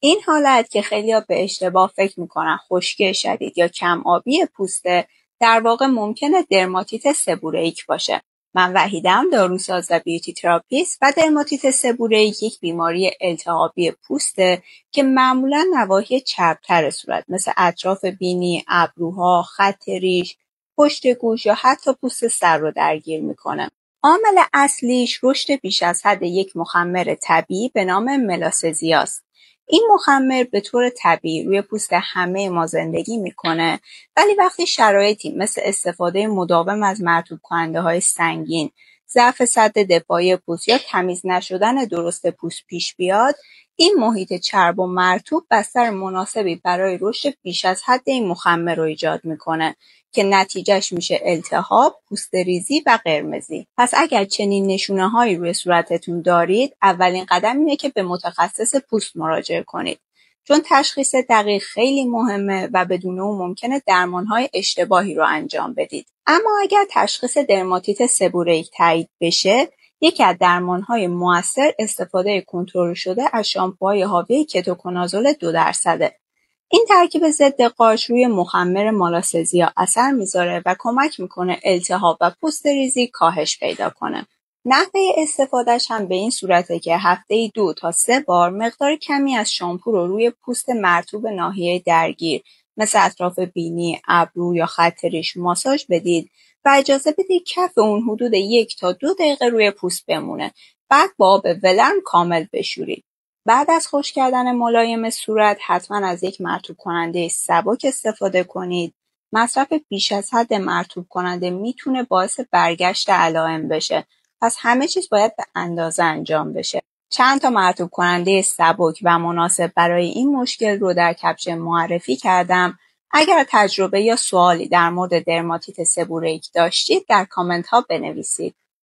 این حالت که خیلی‌ها به اشتباه فکر میکنن خشکی شدید یا کم آبی پوسته، در واقع ممکنه درماتیت سبوره‌ایک باشه. من وحیدم، داروساز و بیوتی تراپیست، و درماتیت سبوره‌ایک یک بیماری التهابی پوسته که معمولا نواحی چرب‌تر صورت مثل اطراف بینی، ابروها، خط ریش، پشت گوش یا حتی پوست سر رو درگیر میکنه. عامل اصلیش رشد بیش از حد یک مخمر طبیعی به نام ملاسزیاست. این مخمر به طور طبیعی روی پوست همه ما زندگی میکنه، ولی وقتی شرایطی مثل استفاده مداوم از مرطوب کننده های سنگین، ضعف سد دفاعی پوست یا تمیز نشدن درست پوست پیش بیاد، این محیط چرب و مرطوب بستر مناسبی برای رشد بیش از حد این مخمر رو ایجاد میکنه که نتیجهش میشه التهاب، پوستریزی و قرمزی. پس اگر چنین نشونه‌هایی روی صورتتون دارید، اولین قدم اینه که به متخصص پوست مراجعه کنید. چون تشخیص دقیق خیلی مهمه و بدون اون ممکنه درمان‌های اشتباهی رو انجام بدید. اما اگر تشخیص درماتیت سبوره‌ایک تایید بشه، یکی از درمان‌های مؤثر استفاده کنترل شده از شامپوهای حاوی کتوکنازول 2%. این ترکیب ضد قارچ روی مخمر مالاسزیا اثر میذاره و کمک میکنه التهاب و پوستریزی کاهش پیدا کنه. نحوه استفادهش هم به این صورته که هفته‌ای 2 تا 3 بار مقدار کمی از شامپو رو روی پوست مرطوب ناحیه درگیر مثل اطراف بینی، ابرو یا خط ریش ماساژ بدید و اجازه بدید کف اون حدود 1 تا 2 دقیقه روی پوست بمونه. بعد با آب ولرم کامل بشورید. بعد از خشک کردن ملایم صورت حتما از یک مرطوب کننده سبک استفاده کنید. مصرف بیش از حد مرطوب کننده میتونه باعث برگشت علائم بشه. پس همه چیز باید به اندازه انجام بشه. چند تا مرطوب کننده سبک و مناسب برای این مشکل رو در کپشن معرفی کردم. اگر تجربه یا سوالی در مورد درماتیت سبوره‌ایک داشتید در کامنت ها بنویسید.